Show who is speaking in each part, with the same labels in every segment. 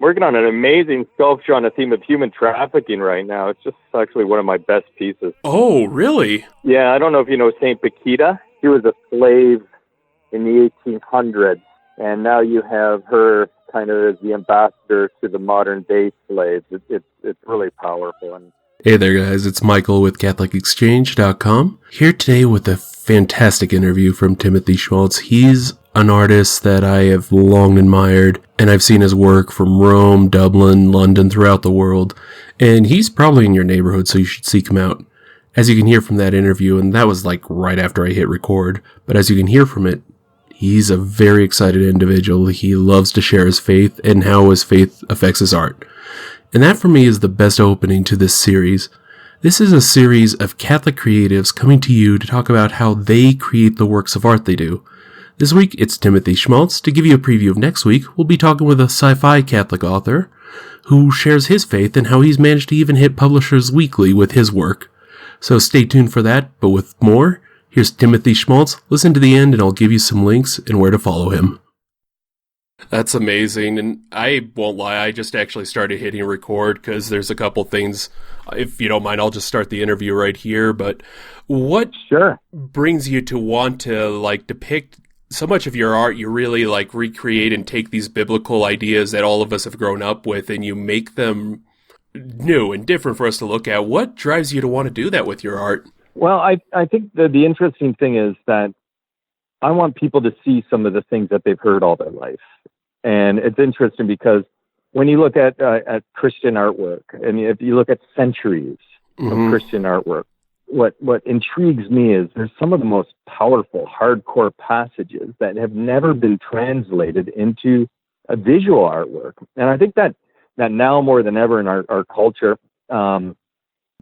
Speaker 1: working on an amazing sculpture on the theme of human trafficking right now. It's just actually one of my best pieces.
Speaker 2: Oh, really?
Speaker 1: Yeah, I don't know if you know Saint Paquita. She was a slave in the 1800s, and now you have her kind of as the ambassador to the modern day slaves. It's really powerful. And
Speaker 2: Hey there, guys. It's Michael with CatholicExchange.com. Here today with a fantastic interview from Timothy Schmalz. He's an artist that I have long admired, and I've seen his work from Rome, Dublin, London, throughout the world. And he's probably in your neighborhood, so you should seek him out. As you can hear from that interview, and that was like right after I hit record, but as you can hear from it, he's a very excited individual. He loves to share his faith and how his faith affects his art. And that for me is the best opening to this series. This is a series of Catholic creatives coming to you to talk about how they create the works of art they do. This week, it's Timothy Schmalz. To give you a preview of next week, we'll be talking with a sci-fi Catholic author who shares his faith and how he's managed to even hit Publishers Weekly with his work. So stay tuned for that, but with more, here's Timothy Schmalz. Listen to the end and I'll give you some links and where to follow him. That's amazing, and I won't lie, I just actually started hitting record because there's a couple things. If you don't mind, I'll just start the interview right here, but what brings you to want to depict so much of your art? You really recreate and take these biblical ideas that all of us have grown up with and you make them new and different for us to look at. What drives you to want to do that with your art?
Speaker 1: Well, I think the interesting thing is that I want people to see some of the things that they've heard all their life. And it's interesting because when you look at Christian artwork, and if you look at centuries of Christian artwork, what intrigues me is there's some of the most powerful, hardcore passages that have never been translated into a visual artwork. And I think that now more than ever in our culture,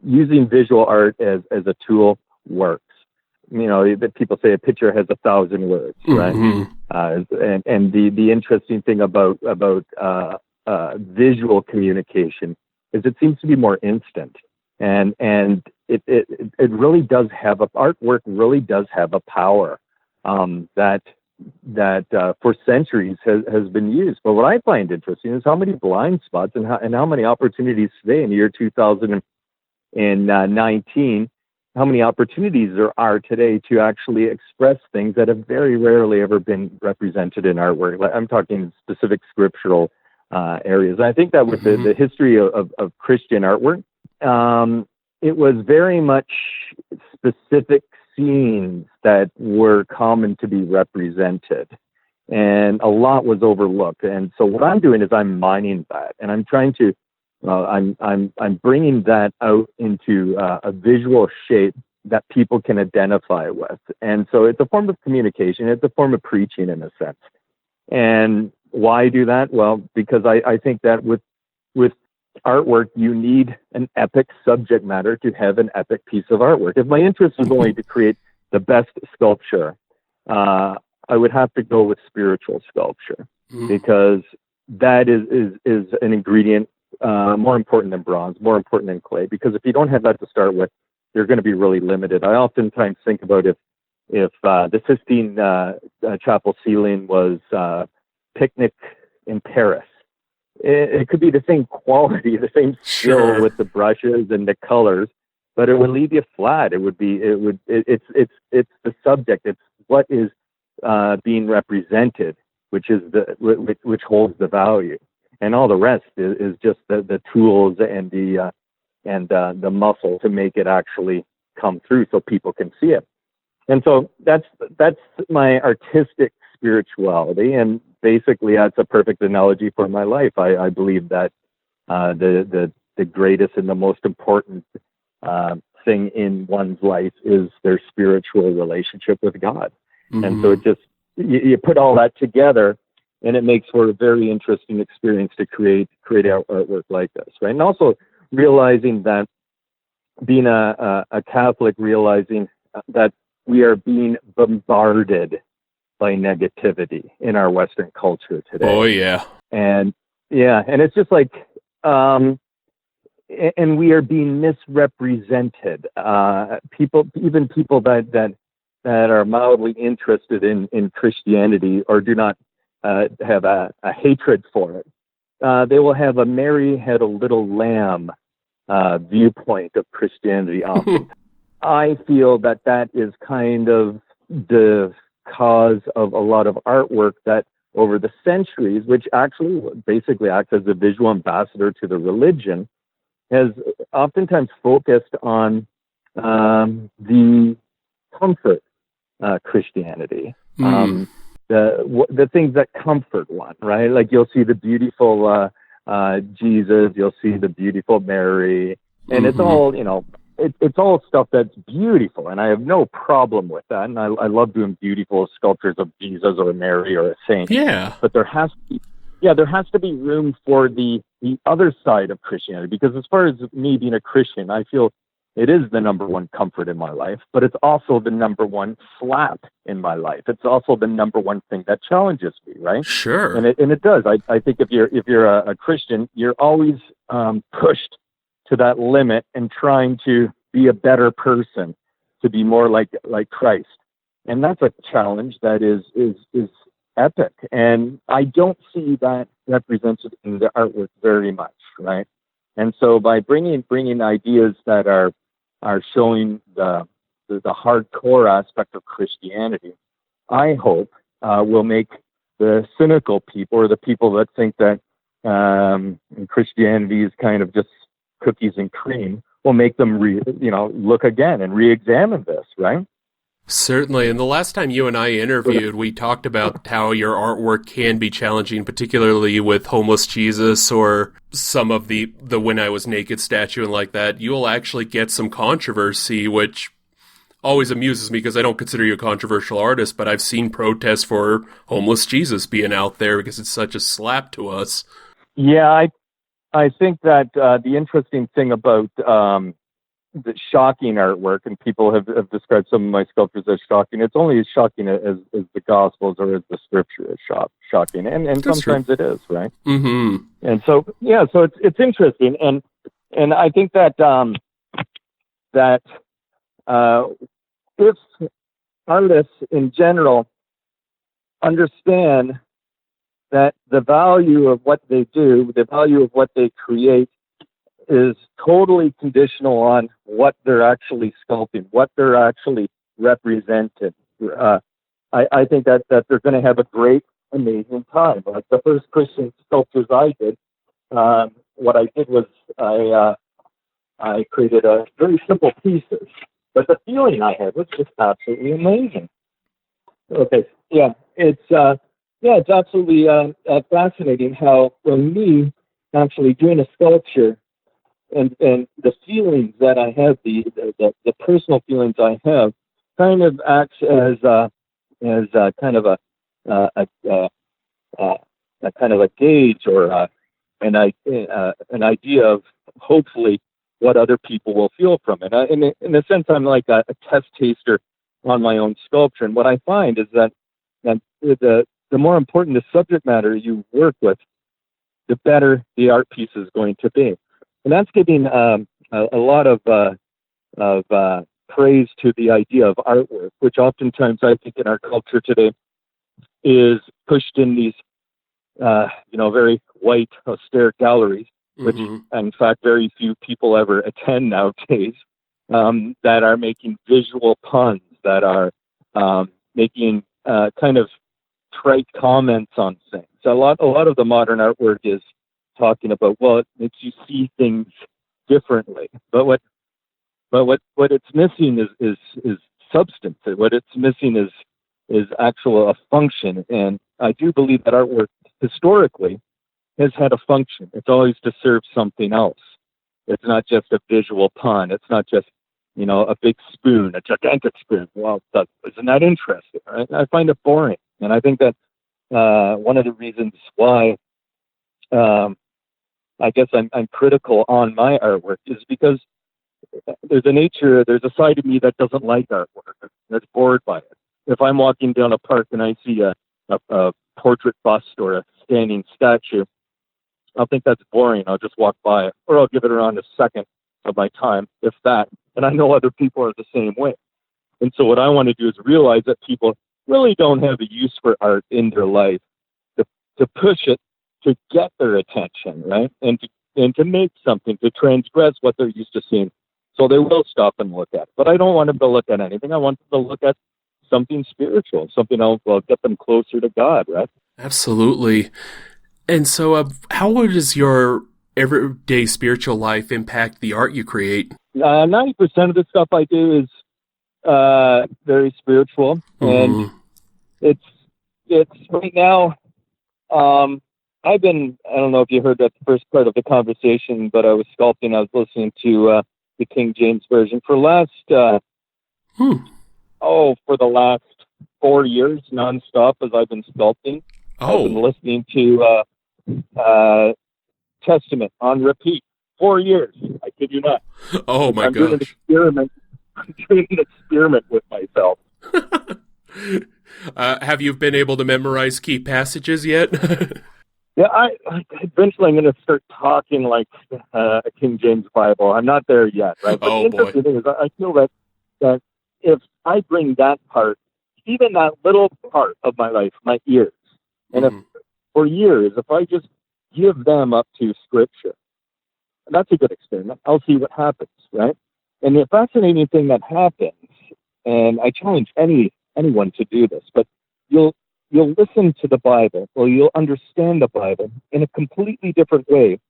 Speaker 1: using visual art as a tool works. You know, people say a picture has 1,000 words, right? And the interesting thing about visual communication is it seems to be more instant, and it really does have artwork really does have a power that for centuries has been used. But what I find interesting is how many blind spots and how many opportunities today in the year 2019. How many opportunities there are today to actually express things that have very rarely ever been represented in artwork. I'm talking specific scriptural areas. And I think that with the history of Christian artwork, it was very much specific scenes that were common to be represented. And a lot was overlooked. And so what I'm doing is I'm mining that, and I'm trying to I'm bringing that out into a visual shape that people can identify with. And so it's a form of communication. It's a form of preaching in a sense. And why do that? Well, because I think that with artwork, you need an epic subject matter to have an epic piece of artwork. If my interest is only to create the best sculpture, I would have to go with spiritual sculpture because that is an ingredient more important than bronze, more important than clay, because if you don't have that to start with, you're going to be really limited. I oftentimes think about if the Sistine Chapel ceiling was Picnic in Paris, it could be the same quality, the same skill with the brushes and the colors, but it would leave you flat. It's the subject. It's what is being represented, which holds the value. And all the rest is just the tools and the muscle to make it actually come through so people can see it. And so that's my artistic spirituality. And basically that's a perfect analogy for my life. I believe that the greatest and the most important thing in one's life is their spiritual relationship with God. And so it just, you put all that together, and it makes for a very interesting experience to create artwork like this, right? And also realizing that being a Catholic, realizing that we are being bombarded by negativity in our Western culture today.
Speaker 2: Oh, yeah.
Speaker 1: And it's just like, and we are being misrepresented. People that are mildly interested in Christianity or do not have a hatred for it, they will have a Mary had a little lamb viewpoint of Christianity often. I feel that is kind of the cause of a lot of artwork that over the centuries, which actually basically acts as a visual ambassador to the religion, has oftentimes focused on the comfort Christianity, the things that comfort one, right? Like you'll see the beautiful Jesus, you'll see the beautiful Mary, and it's all, it's all stuff that's beautiful, and I have no problem with that. And I love doing beautiful sculptures of Jesus or Mary or a saint.
Speaker 2: Yeah.
Speaker 1: But there has to be room for the other side of Christianity, because as far as me being a Christian, I feel it is the number one comfort in my life, but it's also the number one slap in my life. It's also the number one thing that challenges me, right?
Speaker 2: Sure.
Speaker 1: And it does. I think if you're a Christian, you're always pushed to that limit and trying to be a better person, to be more like Christ. And that's a challenge that is epic. And I don't see that represented in the artwork very much, right? And so by bringing ideas that are showing the hardcore aspect of Christianity, I hope will make the cynical people, or the people that think that Christianity is kind of just cookies and cream, will make them look again and re-examine this, right?
Speaker 2: Certainly. And the last time you and I interviewed, we talked about how your artwork can be challenging, particularly with Homeless Jesus or some of the When I Was Naked statue and like that. You'll actually get some controversy, which always amuses me because I don't consider you a controversial artist, but I've seen protests for Homeless Jesus being out there because it's such a slap to us.
Speaker 1: Yeah, I think that the interesting thing about the shocking artwork, and people have described some of my sculptures as shocking. It's only as shocking as the Gospels or as the Scripture is shocking, and sometimes it is, right?
Speaker 2: Mm-hmm.
Speaker 1: And so it's interesting, and I think that if artists in general understand that the value of what they do, the value of what they create, is totally conditional on what they're actually sculpting, what they're actually representing. I think that they're going to have a great, amazing time. Like the first Christian sculptures I did, what I did was I created a very simple pieces, but the feeling I had was just absolutely amazing. Okay, yeah, it's absolutely fascinating how, for me, actually doing a sculpture, and the feelings that I have, the personal feelings I have, kind of acts as kind of a kind of a gauge, or an idea of hopefully what other people will feel from it. In a sense, I'm like a test taster on my own sculpture, and what I find is that the more important the subject matter you work with, the better the art piece is going to be. And that's giving a lot of praise to the idea of artwork, which oftentimes I think in our culture today is pushed in these, very white, austere galleries, which in fact very few people ever attend nowadays, that are making visual puns, that are making kind of trite comments on things. A lot of the modern artwork is talking about, well, it makes you see things differently, but what it's missing is substance. What it's missing is actual a function. And I do believe that artwork historically has had a function. It's always to serve something else. It's not just a visual pun. It's not just a big spoon, a gigantic spoon. Well, isn't that interesting? Right? I find it boring, and I think that one of the reasons why I guess I'm critical on my artwork is because there's a side of me that doesn't like artwork, that's bored by it. If I'm walking down a park and I see a portrait bust or a standing statue, I'll think that's boring. I'll just walk by it, or I'll give it around a second of my time, if that. And I know other people are the same way. And so what I want to do is realize that people really don't have a use for art in their life, to push it to get their attention, right? And to make something, to transgress what they're used to seeing. So they will stop and look at it. But I don't want them to look at anything. I want them to look at something spiritual, something else will get them closer to God, right?
Speaker 2: Absolutely. And so, how does your everyday spiritual life impact the art you create?
Speaker 1: 90% of the stuff I do is very spiritual, and it's right now. I don't know if you heard that first part of the conversation, but I was sculpting. I was listening to the King James Version for the last 4 years nonstop as I've been sculpting. I've been listening to Testament on repeat 4 years. I kid you not.
Speaker 2: Oh my
Speaker 1: I'm
Speaker 2: gosh!
Speaker 1: doing an experiment. I'm doing an experiment with myself.
Speaker 2: Have you been able to memorize key passages yet?
Speaker 1: Yeah, I eventually I'm going to start talking like a King James Bible. I'm not there yet, right? But the interesting thing is, I feel that if I bring that part, even that little part of my life, my ears, and if for years, if I just give them up to Scripture, that's a good experiment. I'll see what happens, right? And the fascinating thing that happens, and I challenge anyone to do this, but you'll listen to the Bible, or you'll understand the Bible in a completely different way,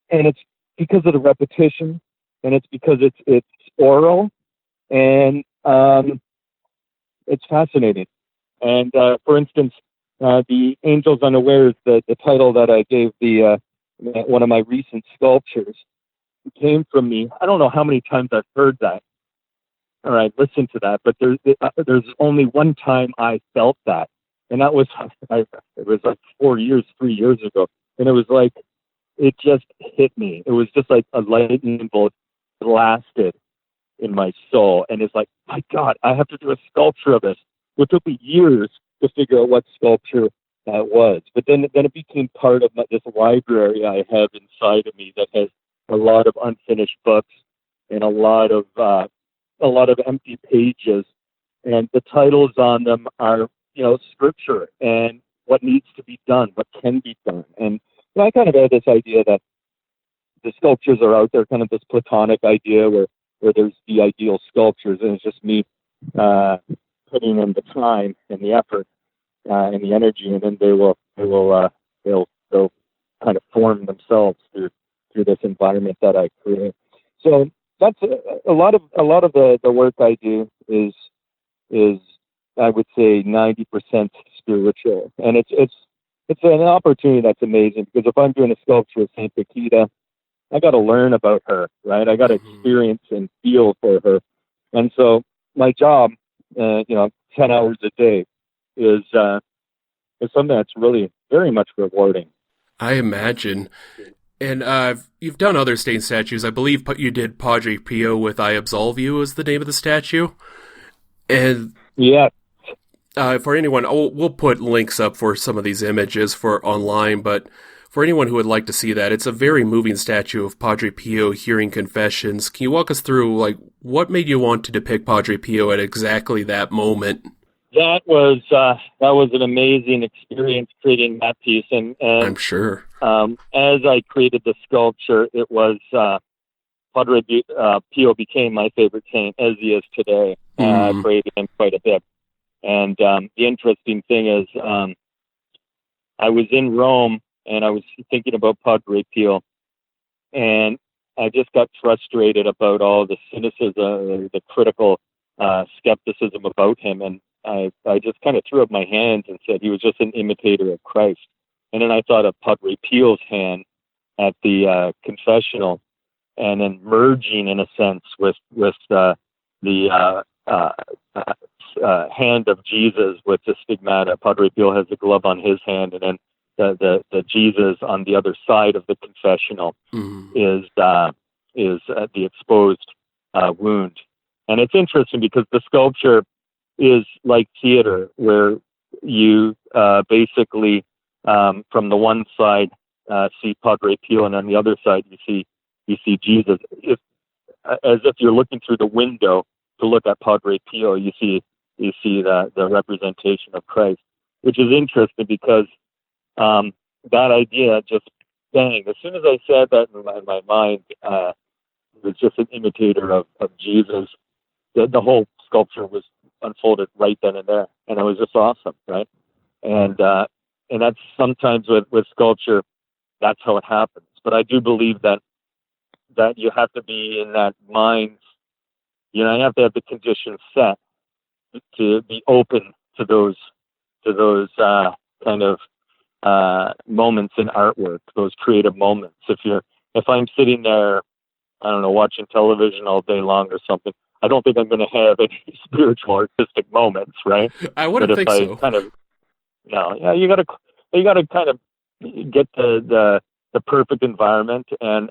Speaker 1: and it's because of the repetition, and it's because it's oral, and it's fascinating. And for instance, the Angels Unawares, the title that I gave the one of my recent sculptures, came from me. I don't know how many times I've heard that, or I listened to that, but there's only one time I felt that, and that was it was like 3 years ago, and it was like it just hit me. It was just like a lightning bolt blasted in my soul, and it's like, my God, I have to do a sculpture of this. It took me years to figure out what sculpture that was, but then it became part of this library I have inside of me that has a lot of unfinished books and a lot of empty pages, and the titles on them are, Scripture and what needs to be done, what can be done. And I kind of had this idea that the sculptures are out there, kind of this Platonic idea where there's the ideal sculptures, and it's just me putting in the time and the effort and the energy, and then they'll kind of form themselves through this environment that I create. So that's a lot of the work I do is I would say 90% spiritual, and it's an opportunity that's amazing, because if I'm doing a sculpture of Saint Paquita, I got to learn about her, right? I got to experience and feel for her, and so my job, 10 hours a day, is something that's really very much rewarding.
Speaker 2: I imagine. And you've done other stained statues. I believe you did Padre Pio with "I Absolve You" is the name of the statue. And
Speaker 1: yeah,
Speaker 2: for anyone, we'll put links up for some of these images for online, but for anyone who would like to see that, it's a very moving statue of Padre Pio hearing confessions. Can you walk us through, what made you want to depict Padre Pio at exactly that moment?
Speaker 1: That was an amazing experience creating that piece, and
Speaker 2: I'm sure.
Speaker 1: As I created the sculpture, it was Padre Pio became my favorite saint, as he is today. I prayed him quite a bit, and the interesting thing is, I was in Rome and I was thinking about Padre Pio, and I just got frustrated about all the cynicism, the critical skepticism about him, and I just kind of threw up my hands and said he was just an imitator of Christ. And then I thought of Padre Pio's hand at the confessional, and then merging in a sense with the hand of Jesus with the stigmata. Padre Pio has a glove on his hand, and then the Jesus on the other side of the confessional is the exposed wound. And it's interesting because the sculpture is like theater, where you basically from the one side see Padre Pio, and on the other side you see Jesus. As if you're looking through the window to look at Padre Pio, you see the representation of Christ, which is interesting because that idea just bang. As soon as I said that in my mind, it was just an imitator of Jesus. The whole sculpture was unfolded right then and there, and it was just awesome, right? And that's sometimes with sculpture, that's how it happens. But I do believe that you have to be in that mind. You have to have the conditions set to be open to those kind of moments in artwork, those creative moments. If I'm sitting there, I don't know, watching television all day long or something, I don't think I'm going to have any spiritual artistic moments, right?
Speaker 2: I
Speaker 1: But
Speaker 2: wouldn't
Speaker 1: if
Speaker 2: think
Speaker 1: I
Speaker 2: so.
Speaker 1: kind of, yeah, you gotta kind of get the perfect environment, and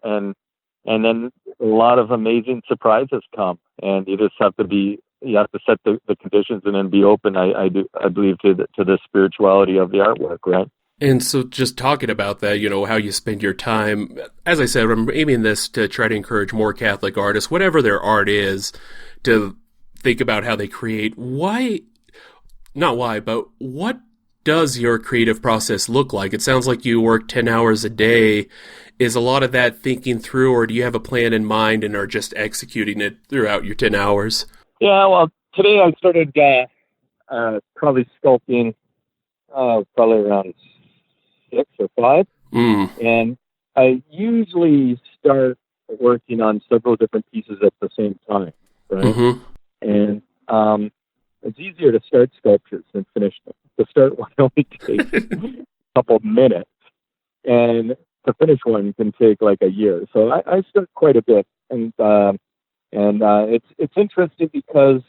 Speaker 1: then a lot of amazing surprises come, and you have to set the conditions and then be open. I believe to the spirituality of the artwork, right?
Speaker 2: And so just talking about that, how you spend your time, as I said, I'm aiming this to try to encourage more Catholic artists, whatever their art is, to think about how they create. Not why, but what does your creative process look like? It sounds like you work 10 hours a day. Is a lot of that thinking through, or do you have a plan in mind and are just executing it throughout your 10 hours?
Speaker 1: Yeah, well, today I started probably sculpting probably around 6 or 5. And I usually start working on several different pieces at the same time, right?
Speaker 2: Mm-hmm.
Speaker 1: And it's easier to start sculptures than finish them. To start one only takes a couple of minutes, and to finish one can take like a year. So I start quite a bit, and it's interesting because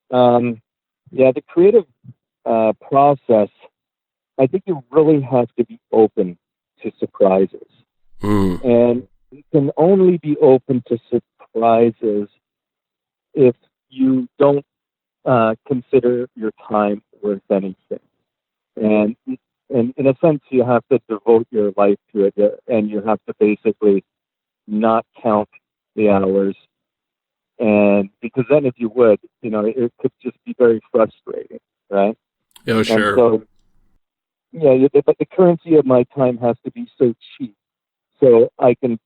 Speaker 1: the creative process, I think you really have to be open to surprises. And you can only be open to surprises if you don't consider your time worth anything. And in a sense, you have to devote your life to it, and you have to basically not count the hours. And because then if you would, it could just be very frustrating, right?
Speaker 2: Oh, sure.
Speaker 1: And so, but the currency of my time has to be so cheap, so I can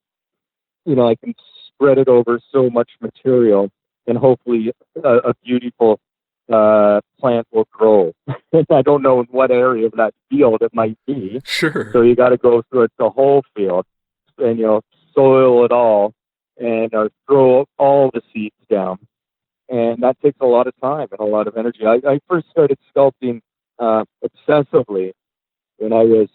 Speaker 1: spread it over so much material, and hopefully a beautiful plant will grow. And I don't know in what area of that field it might be.
Speaker 2: Sure.
Speaker 1: So you got to go through it, the whole field, and soil it all, and throw all the seeds down. And that takes a lot of time and a lot of energy. I first started sculpting obsessively when I was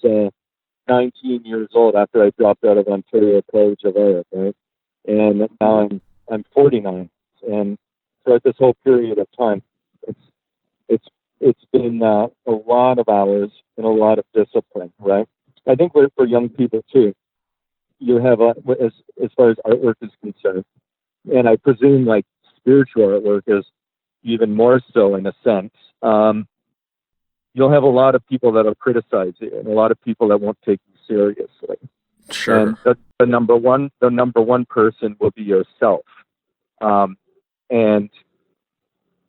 Speaker 1: 19 years old, after I dropped out of Ontario College of Art, right? And now I'm 49, and throughout this whole period of time, it's been a lot of hours and a lot of discipline, right? I think for young people too, you have as far as artwork is concerned, and I presume like spiritual artwork is even more so in a sense. You'll have a lot of people that'll criticize you, and a lot of people that won't take you seriously.
Speaker 2: Sure.
Speaker 1: And the number one person will be yourself. And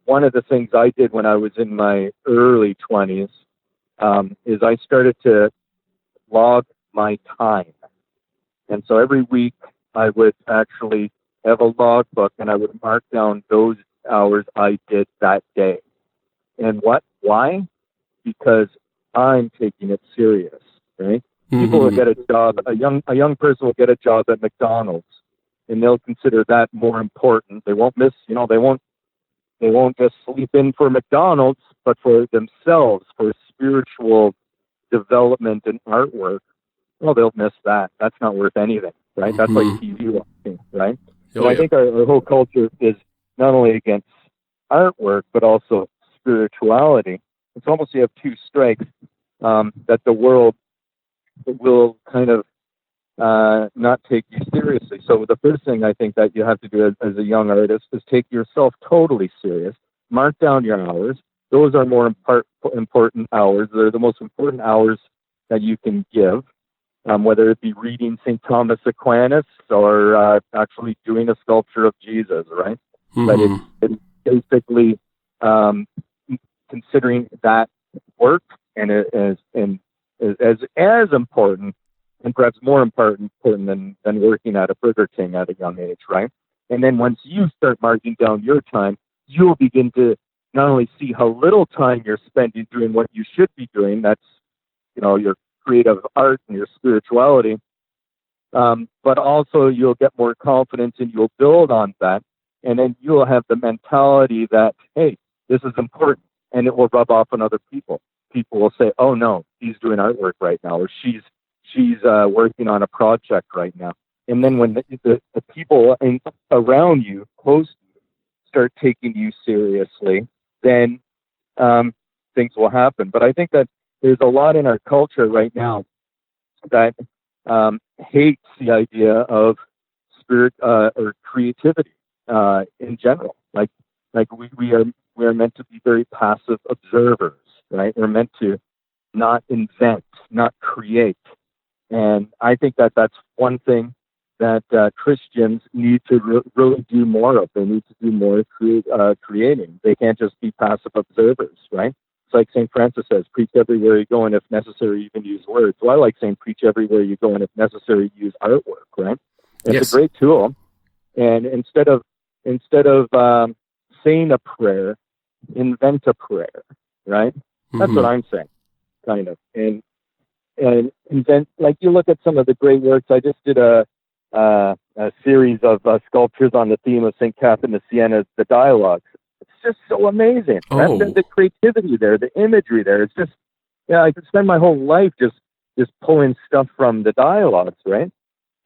Speaker 1: one of the things I did when I was in my early 20s is I started to log my time. And so every week I would actually have a logbook, and I would mark down those hours I did that day. And why? Because I'm taking it serious, right?
Speaker 2: Mm-hmm.
Speaker 1: People will get a job, a young person will get a job at McDonald's, and they'll consider that more important. They won't miss, they won't just sleep in for McDonald's, but for themselves, for spiritual development and artwork, well, they'll miss that. That's not worth anything, right?
Speaker 2: Mm-hmm.
Speaker 1: That's like TV watching, right?
Speaker 2: Oh,
Speaker 1: and I think our whole culture is not only against artwork, but also spirituality. It's almost you have two strikes that the world will kind of not take you seriously. So the first thing I think that you have to do as a young artist is take yourself totally serious. Mark down your hours. Those are more important hours. They're the most important hours that you can give, whether it be reading St. Thomas Aquinas or actually doing a sculpture of Jesus, right?
Speaker 2: Mm-hmm.
Speaker 1: But it's basically considering that work and as important, and perhaps more important than working at a Burger King at a young age, right? And then once you start marking down your time, you'll begin to not only see how little time you're spending doing what you should be doing, that's, your creative art and your spirituality, but also you'll get more confidence and you'll build on that. And then you'll have the mentality that, hey, this is important, and it will rub off on other people. People will say, oh no, he's doing artwork right now, or she's working on a project right now. And then when the people around you, close to you, start taking you seriously, then things will happen. But I think that there's a lot in our culture right now that hates the idea of spirit or creativity in general. Like we are meant to be very passive observers, right? We're meant to not invent, not create. And I think that that's one thing that Christians need to really do more of. They need to do more creating. They can't just be passive observers, right? It's like St. Francis says, preach everywhere you go, and if necessary, even use words. Well, I like saying preach everywhere you go, and if necessary, use artwork, right? It's
Speaker 2: Yes.
Speaker 1: a great tool. And instead of saying a prayer, invent a prayer, right? That's what I'm saying, kind of. And invent, like you look at some of the great works. I just did a series of sculptures on the theme of St. Catherine of Siena, the dialogues. It's just so amazing.
Speaker 2: Oh.
Speaker 1: The creativity there, the imagery there. It's just, I could spend my whole life just pulling stuff from the dialogues, right?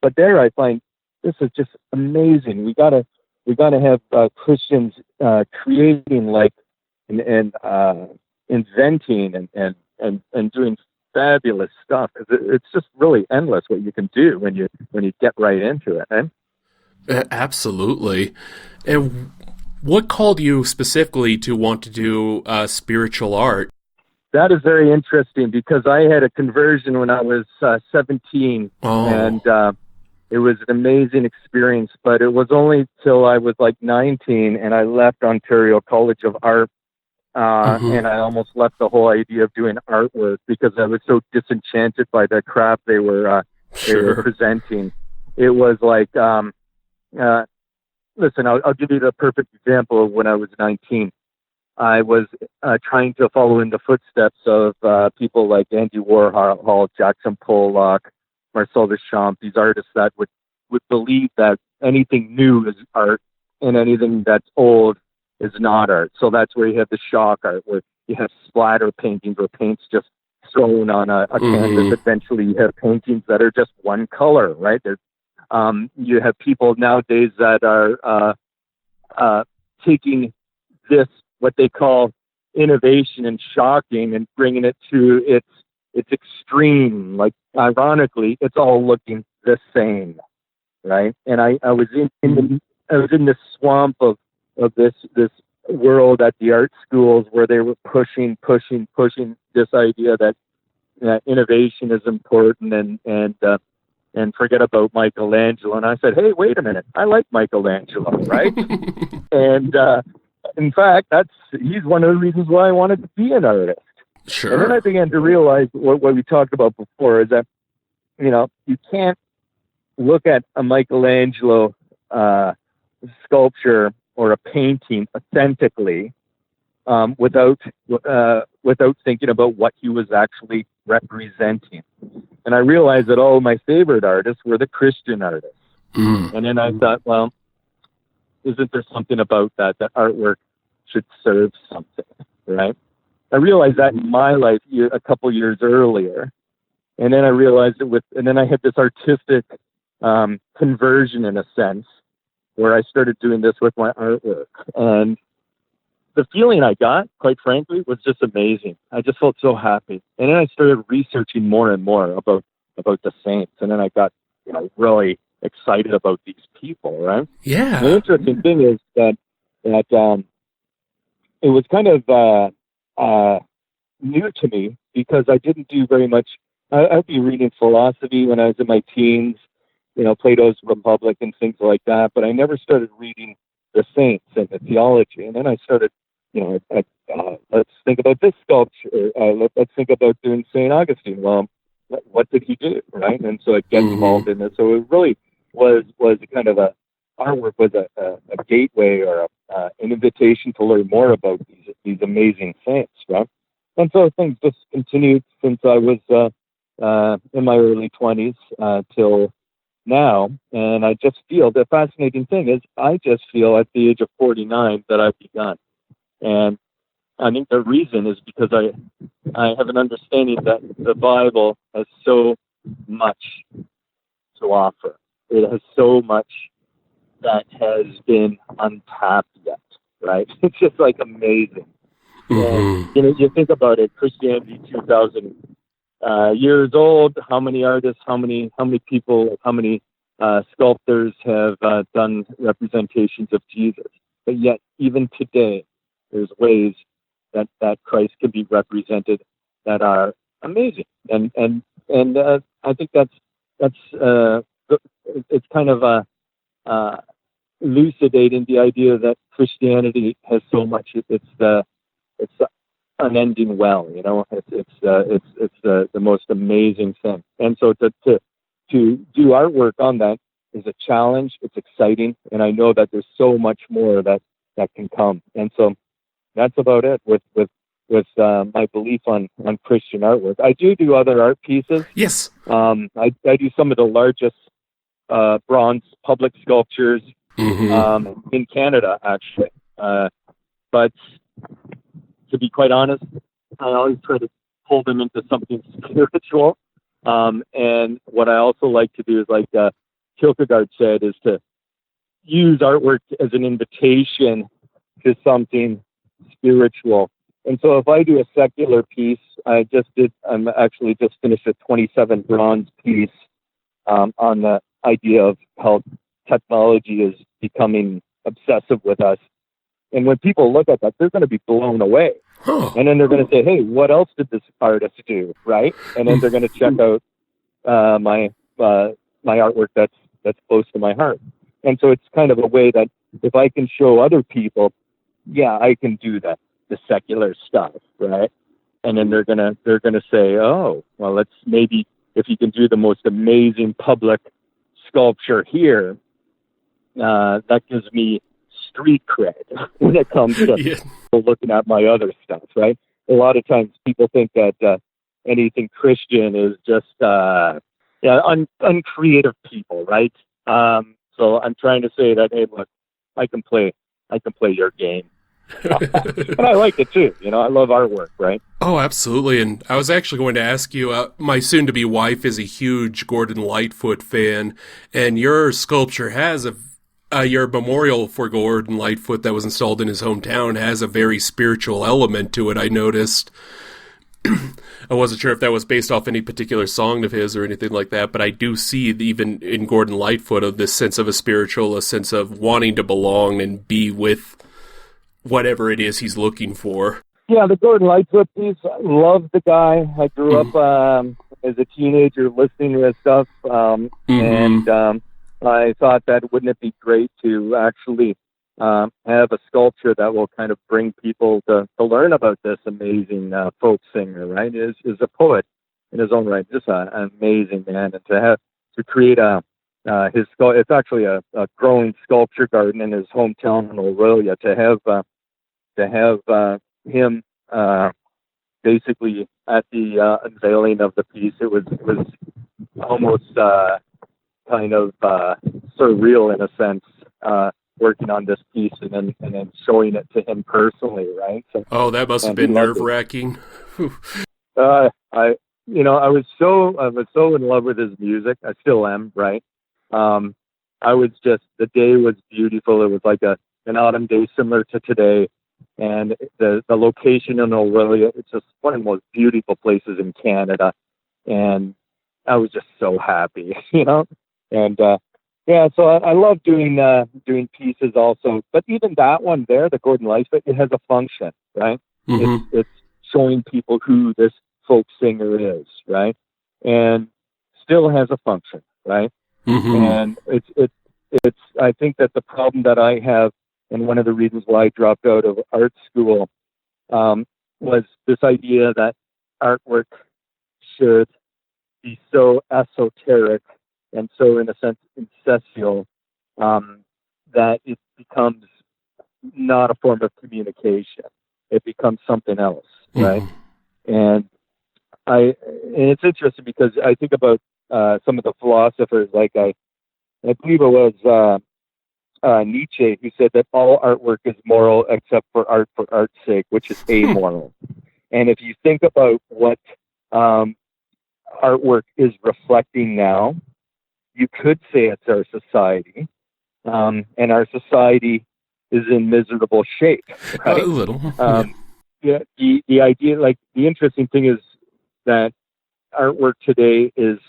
Speaker 1: But there I find this is just amazing. We gotta have Christians creating and inventing and doing fabulous stuff. It's just really endless what you can do when you get right into it. Eh?
Speaker 2: Absolutely. And what called you specifically to want to do spiritual art?
Speaker 1: That is very interesting because I had a conversion when I was 17, and it was an amazing experience. But it was only till I was like 19, and I left Ontario College of Art. And I almost left the whole idea of doing artwork because I was so disenchanted by the crap they were presenting. It was like, listen, I'll give you the perfect example of when I was 19. I was trying to follow in the footsteps of people like Andy Warhol, Jackson Pollock, Marcel Duchamp, these artists that would believe that anything new is art and anything that's old is not art. So that's where you have the shock art, where you have splatter paintings or paints just thrown on a canvas. Eventually you have paintings that are just one color, right? You have people nowadays that are taking this, what they call innovation and shocking, and bringing it to its extreme. Like, ironically, it's all looking the same, right? And I was in this swamp of this world at the art schools where they were pushing this idea that innovation is important and forget about Michelangelo. And I said, hey, wait a minute, I like Michelangelo, right? And in fact, he's one of the reasons why I wanted to be an artist.
Speaker 2: Sure.
Speaker 1: And then I began to realize what we talked about before is that, you can't look at a Michelangelo sculpture or a painting authentically without thinking about what he was actually representing. And I realized that all of my favorite artists were the Christian artists. And then I thought, well, isn't there something about that artwork should serve something, right? I realized that in my life a couple years earlier. And then I realized and then I had this artistic conversion in a sense, where I started doing this with my artwork. And the feeling I got, quite frankly, was just amazing. I just felt so happy. And then I started researching more and more about the saints. And then I got, really excited about these people, right?
Speaker 2: Yeah.
Speaker 1: The interesting thing is that it was kind of new to me because I didn't do very much. I'd be reading philosophy when I was in my teens, Plato's Republic and things like that, but I never started reading the saints and the theology. And then I started, let's think about this sculpture. Let's think about doing St. Augustine. Well, what did he do, right? And so it gets involved in it. So it really was kind of artwork was a gateway or an invitation to learn more about these amazing saints, right? And so things just continued since I was in my early 20s till now. And I just feel the fascinating thing is I just feel at the age of 49 that I've begun. And I think the reason is because I have an understanding that the Bible has so much to offer. It has so much that has been untapped yet, right? It's just like amazing. And, you think about it, Christianity 2,000 years old. How many artists, how many people, how many sculptors have done representations of Jesus? But yet, even today, there's ways that Christ can be represented that are amazing, and I think that's it's kind of elucidating the idea that Christianity has so much. It's unending well, It's the most amazing thing, and so to do artwork on that is a challenge. It's exciting, and I know that there's so much more that can come, and so. That's about it with my belief on Christian artwork. I do other art pieces.
Speaker 2: Yes.
Speaker 1: I do some of the largest bronze public sculptures in Canada, actually. But to be quite honest, I always try to pull them into something spiritual. And what I also like to do is, like Kierkegaard said, is to use artwork as an invitation to something spiritual. And so if I do a secular piece, I'm actually just finished a 27 bronze piece on the idea of how technology is becoming obsessive with us. And when people look at that, they're going to be blown away.
Speaker 2: Huh.
Speaker 1: And then they're going to say, hey, what else did this artist do? Right? And then they're going to check out my artwork that's close to my heart. And so it's kind of a way that if I can show other people, yeah, I can do the secular stuff, right? And then they're gonna say, oh, well, let's maybe if you can do the most amazing public sculpture here, that gives me street cred when it comes to looking at my other stuff, right? A lot of times people think that anything Christian is just uncreative people, right? So I'm trying to say that, hey, look, I can play your game. And I like it too. I love artwork, right?
Speaker 2: Oh, absolutely. And I was actually going to ask you, my soon-to-be wife is a huge Gordon Lightfoot fan, and your sculpture has your memorial for Gordon Lightfoot that was installed in his hometown has a very spiritual element to it, I noticed. I wasn't sure if that was based off any particular song of his or anything like that, but I do see, even in Gordon Lightfoot, of this sense of a sense of wanting to belong and be with whatever it is he's looking for.
Speaker 1: Yeah, the Gordon Lightfoot piece, I love the guy. I grew up as a teenager listening to his stuff, and I thought that wouldn't it be great to actually have a sculpture that will kind of bring people to learn about this amazing folk singer, right? Is a poet in his own right, just an amazing man, and to create it's actually a growing sculpture garden in his hometown in Aurelia. To have him basically at the unveiling of the piece, it was almost kind of surreal in a sense, working on this piece and then showing it to him personally, right? So,
Speaker 2: that must have been nerve-wracking.
Speaker 1: I was so in love with his music. I still am, right? The day was beautiful. It was like an autumn day similar to today. And the location in Aurelia, it's just one of the most beautiful places in Canada. And I was just so happy, And so I love doing pieces also. But even that one there, the Gordon Lightfoot, it has a function, right? It's showing people who this folk singer is, right? And still has a function, right? And it's I think that the problem that I have, and one of the reasons why I dropped out of art school was this idea that artwork should be so esoteric and so, in a sense, ancestral, that it becomes not a form of communication. It becomes something else, right? And it's interesting because I think about some of the philosophers, like I believe it was Nietzsche, who said that all artwork is moral except for art's sake, which is amoral. And if you think about what artwork is reflecting now, you could say it's our society, and our society is in miserable shape, right?
Speaker 2: A little.
Speaker 1: Yeah. The idea, like the interesting thing is that artwork today is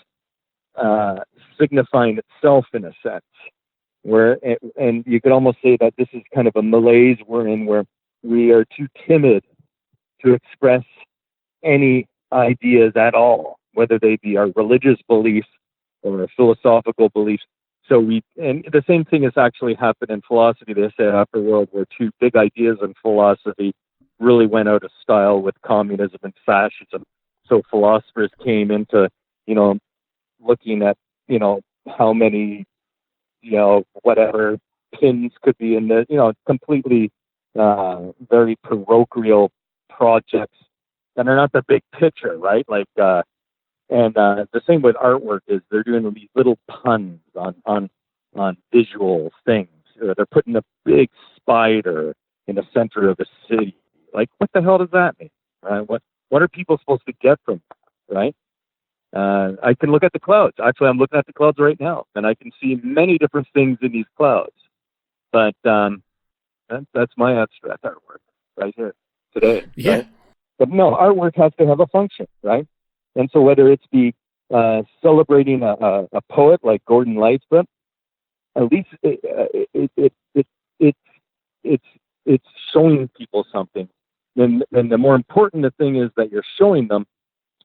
Speaker 1: signifying itself in a sense, and you could almost say that this is kind of a malaise we're in, where we are too timid to express any ideas at all, whether they be our religious beliefs or our philosophical beliefs. So and the same thing has actually happened in philosophy. They say after World War II, big ideas in philosophy really went out of style with communism and fascism. So philosophers came into, looking at, how many, whatever pins could be in the, completely very parochial projects that are not the big picture, right? Like, and the same with artwork is they're doing these little puns on visual things. They're putting a big spider in the center of a city. Like, what the hell does that mean? Right? What are people supposed to get from it? Right? I can look at the clouds. Actually, I'm looking at the clouds right now, and I can see many different things in these clouds. But that's my abstract artwork right here today.
Speaker 2: Yeah.
Speaker 1: Right? But no, artwork has to have a function, right? And so whether it's be celebrating a poet like Gordon Lightfoot, at least it's showing people something. And the more important the thing is that you're showing them,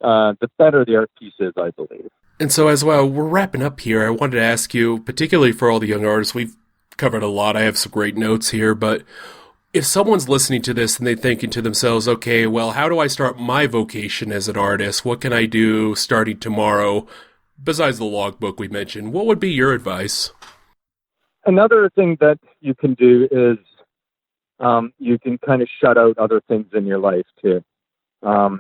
Speaker 1: the better the art piece is, I believe.
Speaker 2: And so as well, we're wrapping up here. I wanted to ask you, particularly for all the young artists, we've covered a lot. I have some great notes here, but if someone's listening to this and they're thinking to themselves, okay, well, how do I start my vocation as an artist? What can I do starting tomorrow? Besides the logbook we mentioned, what would be your advice?
Speaker 1: Another thing that you can do is you can kind of shut out other things in your life too. A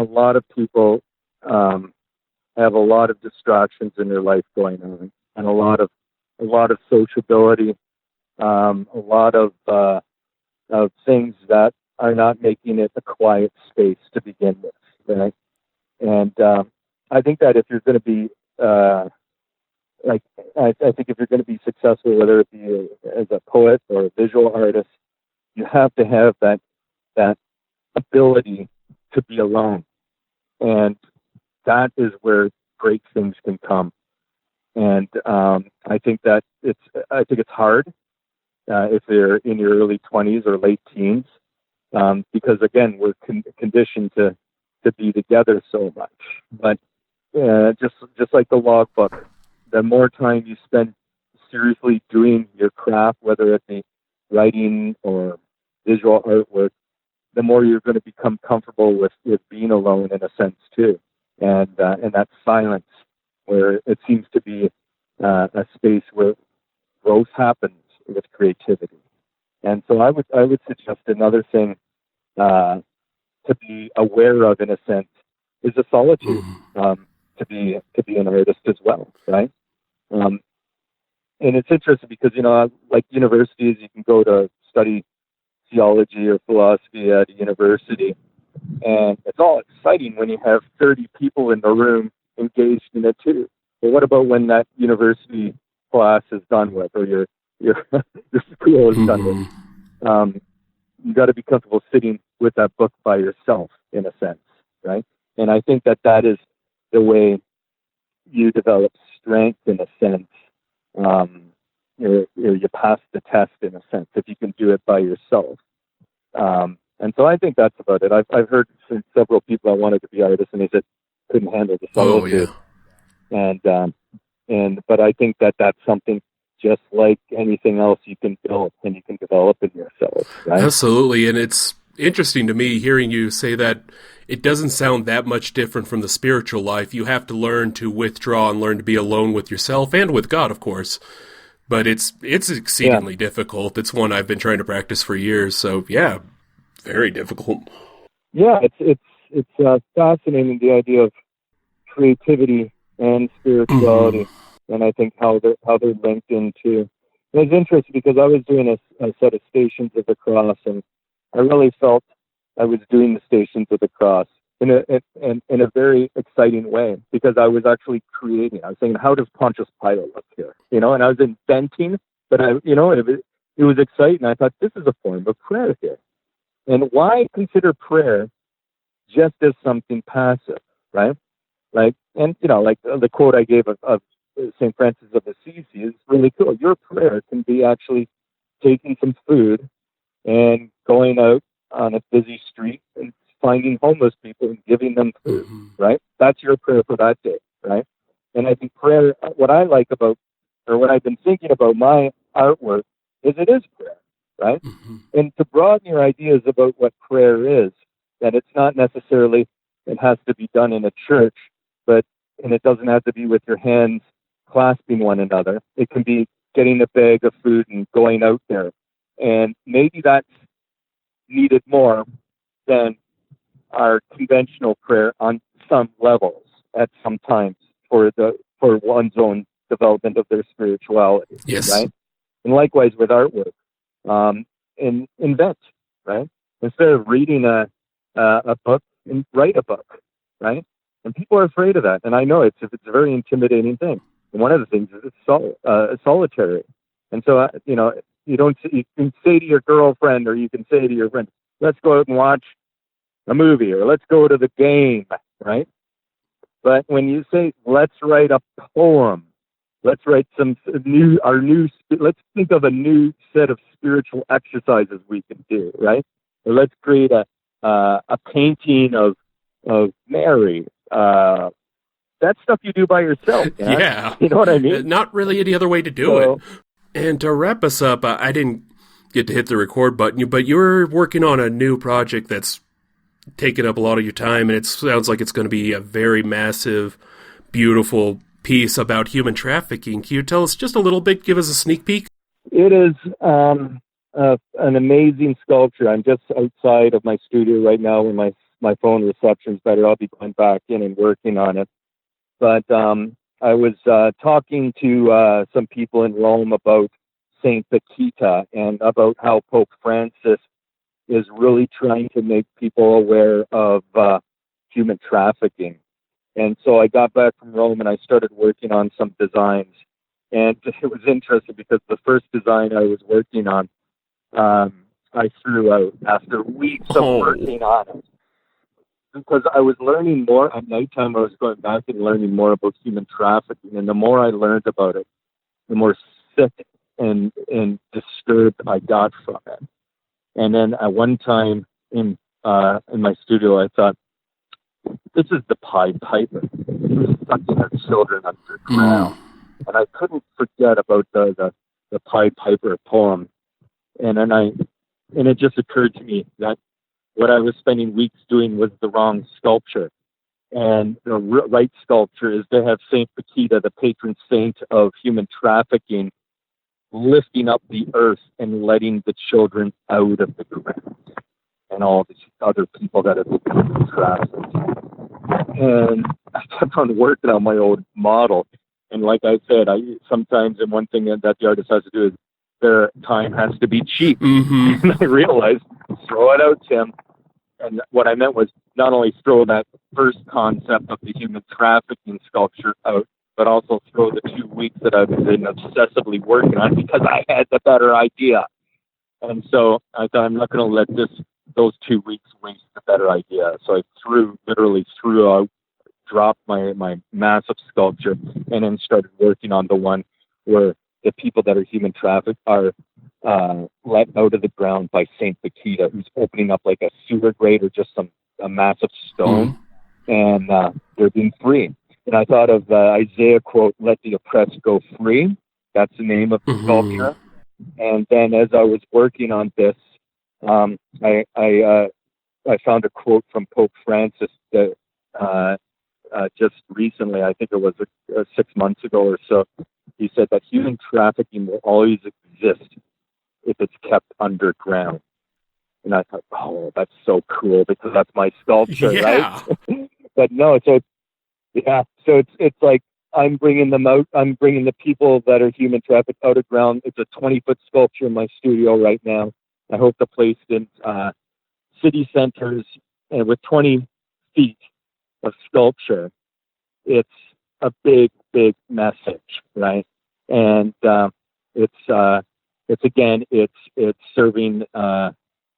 Speaker 1: lot of people have a lot of distractions in their life going on, and a lot of sociability, a lot of things that are not making it a quiet space to begin with, right? And I think that if you're going to be I think if you're going to be successful, whether it be as a poet or a visual artist, you have to have that ability to be alone, and that is where great things can come. And I think it's hard if they're in your early 20s or late teens, because again, we're conditioned to be together so much. But just like the logbook, the more time you spend seriously doing your craft, whether it be writing or visual artwork, the more you're going to become comfortable with being alone in a sense too, and that silence where it seems to be a space where growth happens with creativity. And so I would suggest another thing to be aware of in a sense is the solitude, to be an artist as well, right? And it's interesting because like universities, you can go to study theology or philosophy at a university, and it's all exciting when you have 30 people in the room engaged in it too. But what about when that university class is done with, or your your school is done with? You got to be comfortable sitting with that book by yourself, in a sense, right? And I think that is the way you develop strength, in a sense. You pass the test, in a sense, if you can do it by yourself. And so I think that's about it. I've heard from several people that wanted to be artists, and they said couldn't handle the solitude. But I think that's something just like anything else you can build and you can develop in yourself, right?
Speaker 2: Absolutely, and it's interesting to me hearing you say that. It doesn't sound that much different from the spiritual life. You have to learn to withdraw and learn to be alone with yourself and with God, of course. But it's exceedingly difficult. It's one I've been trying to practice for years. So yeah, very difficult.
Speaker 1: Yeah, it's fascinating, the idea of creativity and spirituality, and I think how they're linked into. And it's interesting because I was doing a set of Stations of the Cross, and I really felt I was doing the Stations of the Cross in a very exciting way, because I was actually creating. I was saying, how does Pontius Pilate look here? And I was inventing, but it was exciting. I thought, this is a form of prayer here. And why consider prayer just as something passive, right? Like the quote I gave of St. Francis of Assisi is really cool. Your prayer can be actually taking some food and going out on a busy street and finding homeless people and giving them food, right? That's your prayer for that day, right? And I think prayer, what I like about, or what I've been thinking about my artwork, is it is prayer, right? And to broaden your ideas about what prayer is, that it's not necessarily, it has to be done in a church, and it doesn't have to be with your hands clasping one another. It can be getting a bag of food and going out there. And maybe that's needed more than our conventional prayer on some levels at some times for one's own development of their spirituality.
Speaker 2: Yes.
Speaker 1: Right? And likewise with artwork. And invent, right? Instead of reading a book, and write a book, right? And people are afraid of that. And I know it's a very intimidating thing. And one of the things is it's solitary. And so, you can say to your girlfriend, or you can say to your friend, let's go out and watch a movie, or let's go to the game, right? But when you say, let's write a poem, let's write let's think of a new set of spiritual exercises we can do, right? Or let's create a painting of Mary. That's stuff you do by yourself.
Speaker 2: Yeah.
Speaker 1: You know what I mean?
Speaker 2: Not really any other way to do it. And to wrap us up, I didn't get to hit the record button, but you're working on a new project that's taking up a lot of your time, and it sounds like it's going to be a very massive, beautiful piece about human trafficking. Can you tell us just a little bit, give us a sneak peek?
Speaker 1: It is an amazing sculpture. I'm just outside of my studio right now where my phone reception's better. I'll be going back in and working on it. But I was talking to some people in Rome about Saint Paquita and about how Pope Francis is really trying to make people aware of human trafficking. And so I got back from Rome and I started working on some designs. And it was interesting because the first design I was working on, I threw out after weeks of working on it. Because I was learning more at nighttime. I was going back and learning more about human trafficking. And the more I learned about it, the more sick and disturbed I got from it. And then at one time in my studio, I thought, this is the Pied Piper. He was sucking her children underground. And I couldn't forget about the Pied Piper poem. And it just occurred to me that what I was spending weeks doing was the wrong sculpture. And the right sculpture is to have Saint Paquita, the patron saint of human trafficking, lifting up the earth and letting the children out of the ground and all these other people that have been trafficked. And I kept on working on my old model. And like I said, sometimes, and one thing that the artist has to do is their time has to be cheap. And I realized, throw it out, Tim. And what I meant was not only throw that first concept of the human trafficking sculpture out, but also throw the 2 weeks that I've been obsessively working on because I had the better idea. And so I thought, I'm not going to let those 2 weeks waste the better idea. So I literally threw out, dropped my massive sculpture, and then started working on the one where the people that are human trafficked are let out of the ground by Saint Paquita, who's opening up like a sewer grate or just a massive stone, and they're being free. And I thought of Isaiah quote, "Let the oppressed go free." That's the name of the sculpture. And then as I was working on this, I found a quote from Pope Francis that just recently, I think it was 6 months ago or so. He said that human trafficking will always exist if it's kept underground. And I thought, oh, that's so cool because that's my sculpture,
Speaker 2: Yeah.
Speaker 1: right? But no, so it's like I'm bringing them out. I'm bringing the people that are human trafficked out of ground. It's a 20-foot sculpture in my studio right now. I hope to place it in city centers, and with 20 feet of sculpture, it's a big, big message, right? And it's serving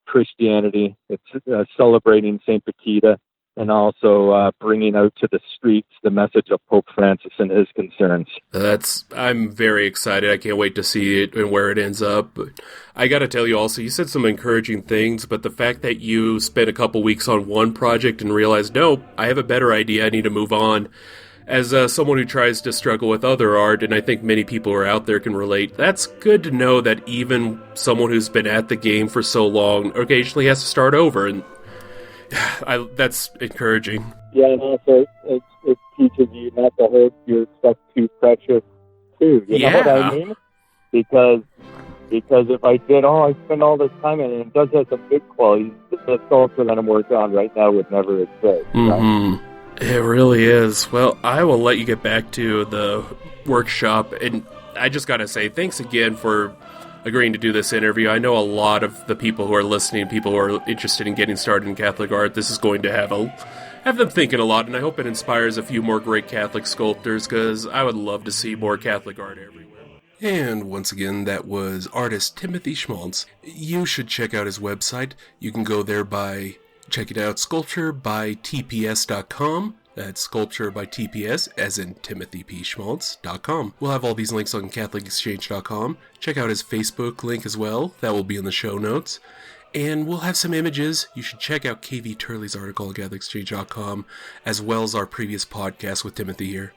Speaker 1: Christianity. It's celebrating Saint Paquita, and also bringing out to the streets the message of Pope Francis and his concerns.
Speaker 2: I'm very excited. I can't wait to see it and where it ends up. But I got to tell you also, you said some encouraging things, but the fact that you spent a couple weeks on one project and realized, no, I have a better idea, I need to move on. As someone who tries to struggle with other art, and I think many people who are out there can relate, that's good to know that even someone who's been at the game for so long occasionally has to start over, and that's encouraging.
Speaker 1: Yeah, and also it teaches you not to hold your stuff too precious, too. You know what I mean? Because if I did, I spend all this time in it, and it does have some good qualities, the sculpture that I'm working on right now would never exist.
Speaker 2: Mm-hmm. Right? It really is. Well, I will let you get back to the workshop, and I just gotta say, thanks again for agreeing to do this interview. I know a lot of the people who are listening, people who are interested in getting started in Catholic art, this is going to have them thinking a lot, and I hope it inspires a few more great Catholic sculptors, because I would love to see more Catholic art everywhere. And once again, that was artist Timothy Schmalz. You should check out his website. You can go there by checking out sculpturebytps.com. That's Sculpture by TPS, as in TimothyPSchmalz.com. We'll have all these links on CatholicExchange.com. Check out his Facebook link as well. That will be in the show notes. And we'll have some images. You should check out KV Turley's article on CatholicExchange.com, as well as our previous podcast with Timothy here.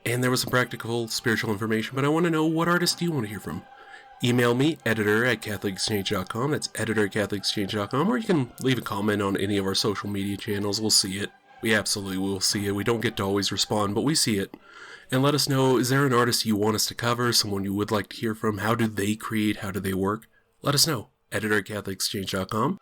Speaker 2: And there was some practical, spiritual information, but I want to know, what artists do you want to hear from? Email me, editor@CatholicExchange.com. That's editor@CatholicExchange.com. Or you can leave a comment on any of our social media channels. We'll see it. We absolutely will see it. We don't get to always respond, but we see it. And let us know, is there an artist you want us to cover, someone you would like to hear from? How do they create? How do they work? Let us know. Editor@CatholicExchange.com.